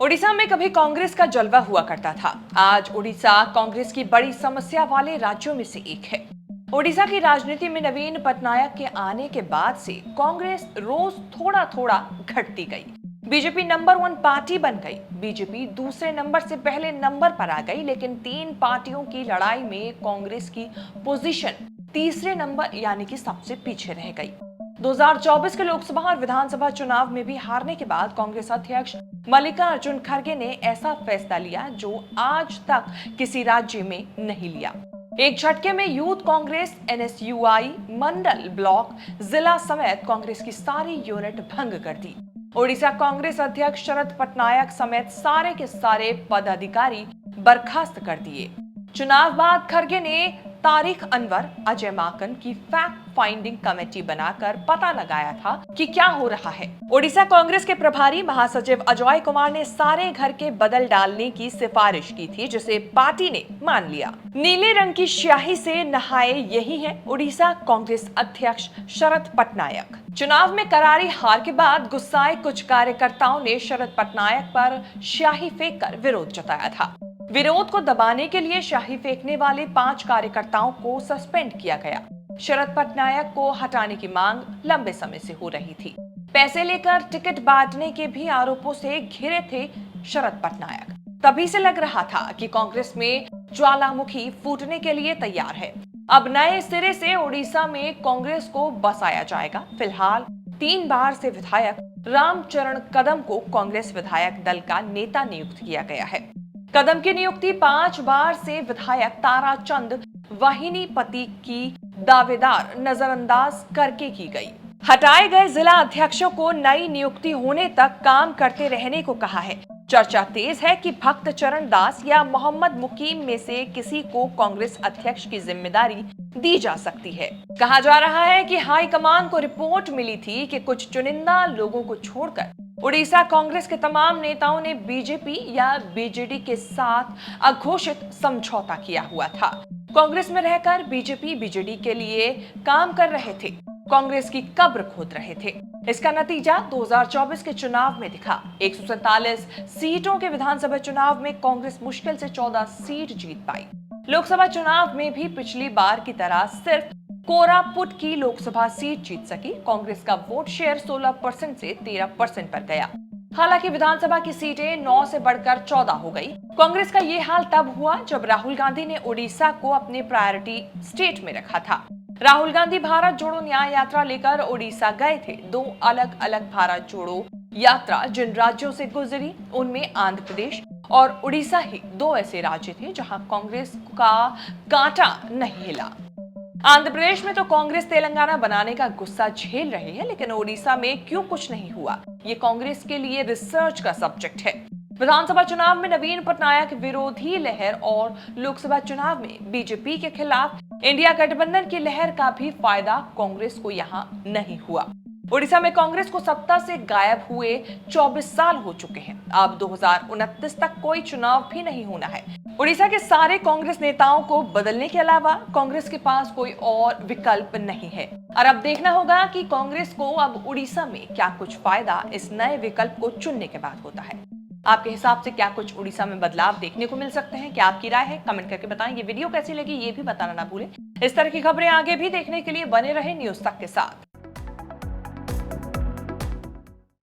उड़ीसा में कभी कांग्रेस का जलवा हुआ करता था। आज उड़ीसा कांग्रेस की बड़ी समस्या वाले राज्यों में से एक है। उड़ीसा की राजनीति में नवीन पटनायक के आने के बाद से कांग्रेस रोज थोड़ा थोड़ा घटती गई। बीजेपी नंबर 1 पार्टी बन गई। बीजेपी दूसरे नंबर से पहले नंबर पर आ गई, लेकिन तीन पार्टियों की लड़ाई में कांग्रेस की पोजीशन तीसरे नंबर यानी कि सबसे पीछे रह गई। 2024 के लोकसभा और विधानसभा चुनाव में भी हारने के बाद कांग्रेस अध्यक्ष मल्लिकार्जुन खड़गे ने ऐसा फैसला लिया जो आज तक किसी राज्य में नहीं लिया। एक झटके में यूथ कांग्रेस, एनएसयूआई, मंडल, ब्लॉक, जिला समेत कांग्रेस की सारी यूनिट भंग कर दी। ओडिशा कांग्रेस अध्यक्ष शरद पटनायक समेत सारे के सारे पदाधिकारी बर्खास्त कर दिए। चुनाव बाद खड़गे ने तारिक अनवर, अजय माकन की फैक्ट फाइंडिंग कमेटी बनाकर पता लगाया था कि क्या हो रहा है। ओडिशा कांग्रेस के प्रभारी महासचिव अजय कुमार ने सारे घर के बदल डालने की सिफारिश की थी, जिसे पार्टी ने मान लिया। नीले रंग की स्याही से नहाए यही है ओडिशा कांग्रेस अध्यक्ष शरद पटनायक। चुनाव में करारी हार के बाद गुस्साए कुछ कार्यकर्ताओं ने शरद पटनायक पर स्याही फेंककर विरोध जताया था। विरोध को दबाने के लिए स्याही फेंकने वाले 5 कार्यकर्ताओं को सस्पेंड किया गया। शरद पटनायक को हटाने की मांग लंबे समय से हो रही थी। पैसे लेकर टिकट बांटने के भी आरोपों से घिरे थे शरद पटनायक। तभी से लग रहा था कि कांग्रेस में ज्वालामुखी फूटने के लिए तैयार है। अब नए सिरे से ओडिशा में कांग्रेस को बसाया जाएगा। फिलहाल 3 बार से विधायक रामचरण कदम को कांग्रेस विधायक दल का नेता नियुक्त किया गया है। कदम की नियुक्ति 5 बार से विधायक ताराचंद वाहिनीपति की दावेदार नजरअंदाज करके की गई। हटाए गए जिला अध्यक्षों को नई नियुक्ति होने तक काम करते रहने को कहा है। चर्चा तेज है कि भक्त चरण दास या मोहम्मद मुकीम में से किसी को कांग्रेस अध्यक्ष की जिम्मेदारी दी जा सकती है। कहा जा रहा है कि हाईकमान को रिपोर्ट मिली थी कि कुछ चुनिंदा लोगों को छोड़कर उड़ीसा कांग्रेस के तमाम नेताओं ने बीजेपी या बीजेडी के साथ अघोषित समझौता किया हुआ था। कांग्रेस में रहकर बीजेपी बीजेडी के लिए काम कर रहे थे, कांग्रेस की कब्र खोद रहे थे। इसका नतीजा 2024 के चुनाव में दिखा। 147 सीटों के विधानसभा चुनाव में कांग्रेस मुश्किल से 14 सीट जीत पाई। लोकसभा चुनाव में भी पिछली बार की तरह सिर्फ कोरापुट की लोकसभा सीट जीत सकी। कांग्रेस का वोट शेयर 16% से 13% पर गया। हालांकि विधानसभा की सीटें 9 से बढ़कर 14 हो गई। कांग्रेस का ये हाल तब हुआ जब राहुल गांधी ने ओडिशा को अपनी प्रायोरिटी स्टेट में रखा था। राहुल गांधी भारत जोड़ो न्याय यात्रा लेकर ओडिशा गए थे। 2 अलग अलग भारत जोड़ो यात्रा जिन राज्यों से गुजरी उनमें आंध्र प्रदेश और उड़ीसा ही 2 ऐसे राज्य थे जहां कांग्रेस का कांटा नहीं हिला। आंध्र प्रदेश में तो कांग्रेस तेलंगाना बनाने का गुस्सा झेल रही है, लेकिन ओडिशा में क्यों कुछ नहीं हुआ, ये कांग्रेस के लिए रिसर्च का सब्जेक्ट है। विधानसभा चुनाव में नवीन पटनायक विरोधी लहर और लोकसभा चुनाव में बीजेपी के खिलाफ इंडिया गठबंधन की लहर का भी फायदा कांग्रेस को यहां नहीं हुआ। ओडिशा में कांग्रेस को सत्ता से गायब हुए 24 साल हो चुके हैं। अब 2029 तक कोई चुनाव भी नहीं होना है। ओडिशा के सारे कांग्रेस नेताओं को बदलने के अलावा कांग्रेस के पास कोई और विकल्प नहीं है। और अब देखना होगा कि कांग्रेस को अब ओडिशा में क्या कुछ फायदा इस नए विकल्प को चुनने के बाद होता है। आपके हिसाब से क्या कुछ ओडिशा में बदलाव देखने को मिल सकते हैं? क्या आपकी राय है? कमेंट करके बताएं। ये वीडियो कैसी लगी ये भी बताना ना भूलें। इस तरह की खबरें आगे भी देखने के लिए बने रहे न्यूज़ तक के साथ।